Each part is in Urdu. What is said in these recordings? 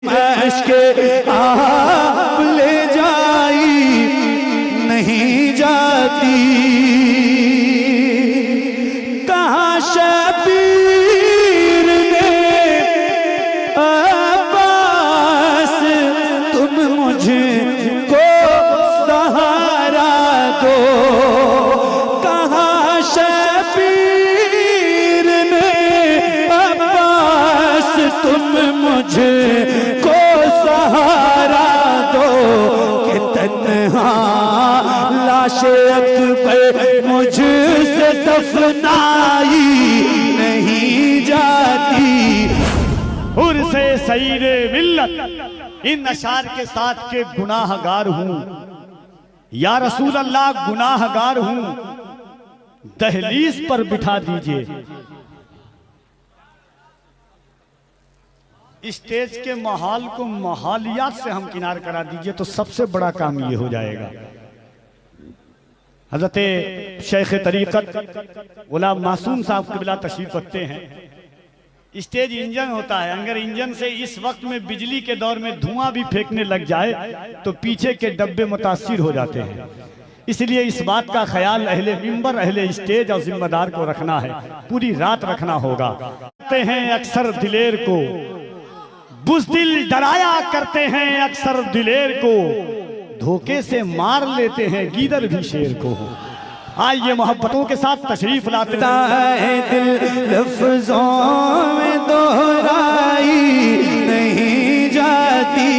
مشک آپ لے جائی نہیں جاتی، کہاں شبیر نے عباس تم مجھ کو سہارا دو، کہاں شبیر نے عباس تم مجھ کو سہارا دو، کہ تنہا لاش اکبر مجھ سے دفنائی نہیں جاتی۔ عرس سعید ملت ان اشعار کے ساتھ کہ گناہ گار ہوں یا رسول اللہ، گناہ گار ہوں، دہلیز پر بٹھا دیجئے، اسٹیج کے محال کو محالیات سے ہم کنار کرا دیجئے تو سب سے بڑا کام یہ ہو جائے گا۔ حضرت شیخ طریقت غلام معصوم صاحب قبلہ تشریف رکھتے ہیں۔ اسٹیج انجن ہوتا ہے، اگر انجن سے اس وقت میں بجلی کے دور میں دھواں بھی پھینکنے لگ جائے تو پیچھے کے ڈبے متاثر ہو جاتے ہیں، اس لیے اس بات کا خیال اہل ممبر، اہل اسٹیج اور ذمہ دار کو رکھنا ہے، پوری رات رکھنا ہوگا۔ کہتے ہیں اکثر دلیر کو بزدل ڈرایا کرتے ہیں، اکثر دلیر کو دھوکے سے مار لیتے ہیں، گیدڑ بھی شیر کو۔ آئیے محبتوں کے ساتھ تشریف لاتے ہیں، دل لفظوں میں دہرائی نہیں جاتی،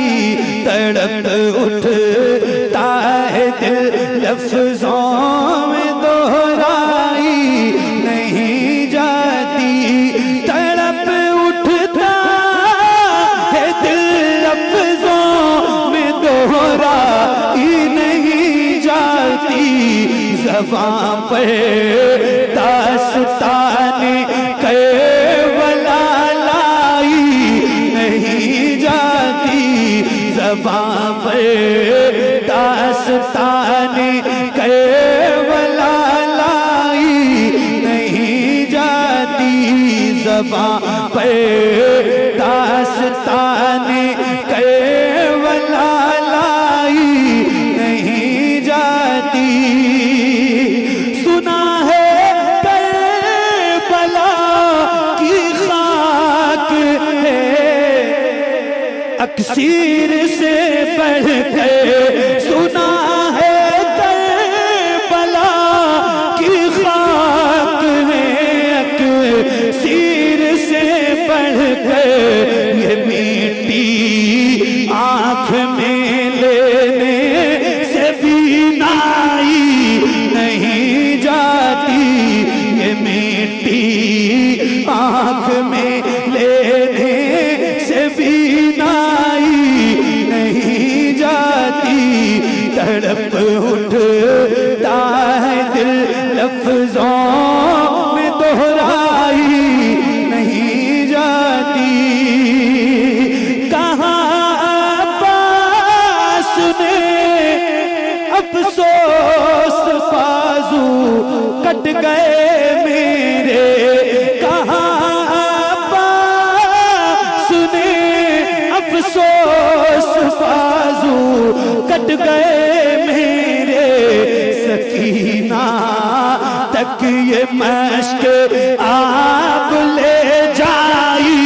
تڑپ اٹھتا ہے دل لفظوں میں دہرائی نہیں جاتی، تڑپ اٹھتا ہے دل لفظوں میں دہرائی نہیں جاتی، زبان پہ داستان کربلا لائی نہیں جاتی، زبان پہ داستان کربلا لائی نہیں جاتی، زبان پہ داستان کربلا لائی نہیں جاتی۔ سنا ہے کربلا کی خاک ہے اکسیر سے بڑھ کر، سنا ہے کربلا کی خاک ہے اکسیر سے بڑھ کر، یہ میٹی آنکھ میں لینے سے بینائی نہیں جاتی، یہ میٹی آنکھ میں لینے سے بینائی نہیں جاتی، تڑپ اٹھتا ہے دل لفظوں میں دہرائی نہیں جاتی، کہاں عباس نے افسوس بازو کٹ گئے میرے، کہاں عباس نے افسوس بازو کٹ گئے میرے، سکینہ تک یہ مشک آپ لے جائی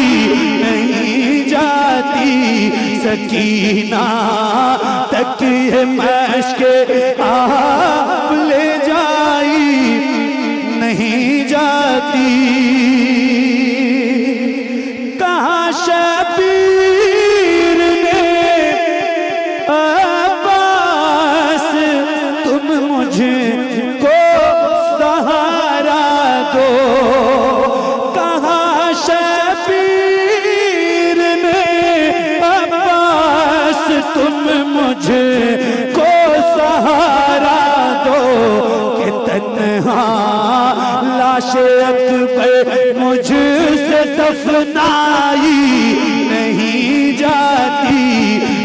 نہیں جاتی، سکینہ تک یہ مشک آپ لے جائی نہیں جاتی، کہاں شبیر نے عباس تم مجھ کو سہارا دو، کہاں شبیر نے عباس تم مجھ کو سہارا دو، کہ تنہا لاش اکبر مجھ سے دفنائی نہیں جاتی،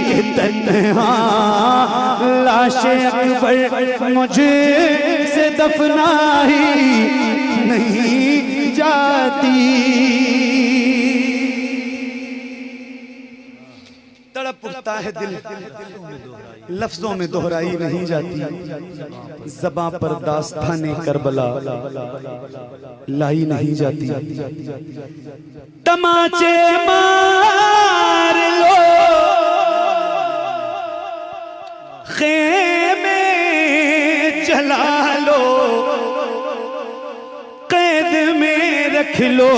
کہ تنہا لاش اکبر مجھ سے دفنائی نہیں جاتی۔ تڑپ اٹھتا ہے دل لفظوں میں دہرائی نہیں جاتی زباں پر داستان کربلا لائی نہیں جاتی تماچے مار لو خیمے جلا لو قید میں رکھ لو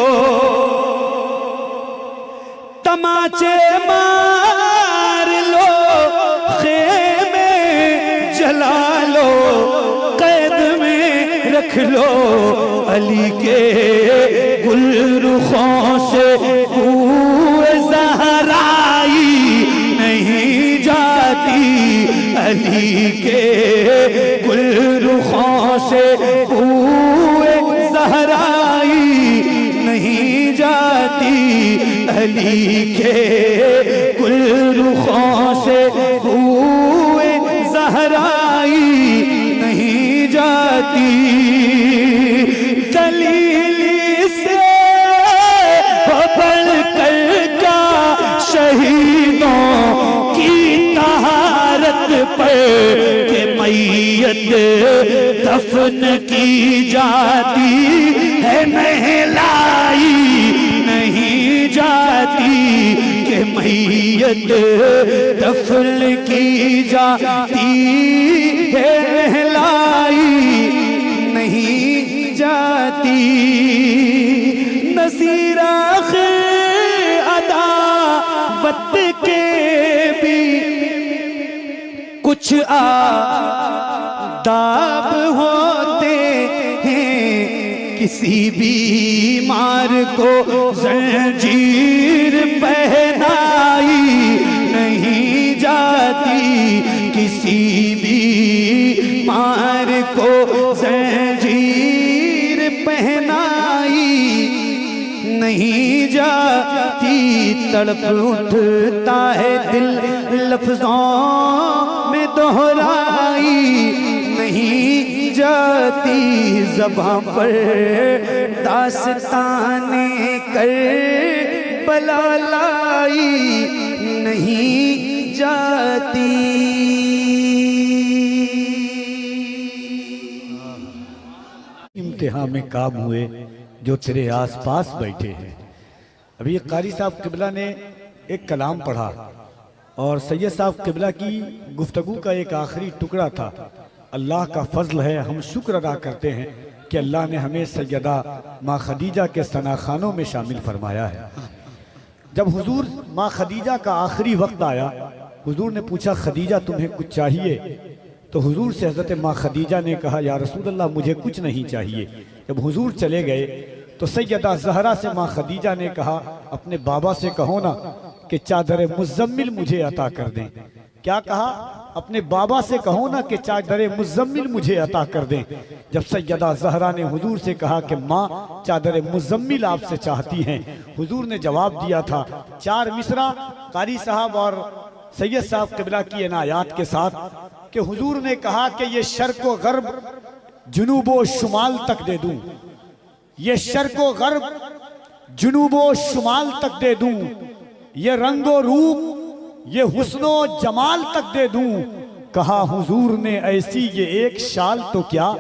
تماچے مار لو خیمے جلا لو قید میں رکھ لو علی کے گل رخوں سے بو زہرائی نہیں جاتی علی کے گل رخوں سے بو زہرائی نہیں جاتی علی کے گل رخوں سے بو زہرائی نہیں جاتی دلیلی سے بڑھ کر کیا شہیدوں کی طہارت پر کہ میت دفن کی جاتی ہے نہلائی نہیں جاتی کہ میت دفن کی جاتی ہے نہلائی نہیں جاتی نصیر آخر عداوت کے بھی کچھ آداب ہوتے ہیں کسی بیمار کو زنجیر پہنائی نہیں جاتی کسی بیمار کو زنجیر پہنائی نہیں جاتی تڑپ اٹھتا ہے دل لفظوں میں دہرائی نہیں جاتی زباں پر داستان کربلا لائی نہیں جاتی امتحان میں کام ہوئے جو تیرے آس پاس بیٹھے ہیں. ابھی قاری صاحب قبلہ نے ایک کلام پڑھا اور سید صاحب قبلہ کی گفتگو کا ایک آخری ٹکڑا تھا. اللہ کا فضل ہے ہم شکر ادا کرتے ہیں کہ اللہ نے ہمیں سیدہ ماں خدیجہ کے ثناخانوں میں شامل فرمایا ہے. جب حضور ماں خدیجہ کا آخری وقت آیا حضور نے پوچھا خدیجہ تمہیں کچھ چاہیے تو حضور سے حضرت ماں خدیجہ نے کہا یا رسول اللہ مجھے کچھ نہیں چاہیے. جب حضور چلے گئے تو سیدہ زہرا سے ماں خدیجہ نے کہا اپنے بابا سے کہو نا کہ چادر مزمل مجھے عطا کر دیں. کیا کہا؟ اپنے بابا سے کہو نا کہ چادر مزمل مجھے عطا کر دیں. جب سیدہ زہرا نے حضور سے کہا کہ ماں چادر مزمل آپ سے چاہتی ہیں حضور نے جواب دیا تھا 4 مصرع قاری صاحب اور سید صاحب قبلہ کی عنایات کے ساتھ کہ حضور نے کہا کہ یہ شرق و غرب جنوب و شمال تک دے دوں یہ شرق و غرب جنوب و شمال تک دے دوں یہ رنگ و روپ یہ حسن و جمال تک دے دوں. کہا حضور نے ایسی یہ ایک شال تو کیا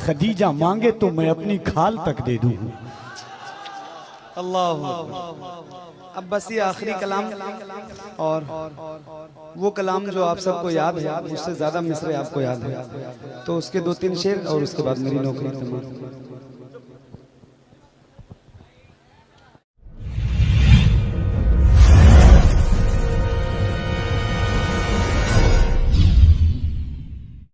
خدیجہ مانگے تو میں اپنی کھال تک دے دوں. اللہ اب بس یہ آخری کلام اور وہ کلام جو آپ سب کو یاد ہے اس سے زیادہ مصرع آپ کو یاد ہے تو اس کے 2-3 شعر اور اس کے بعد میری نوکری تمام.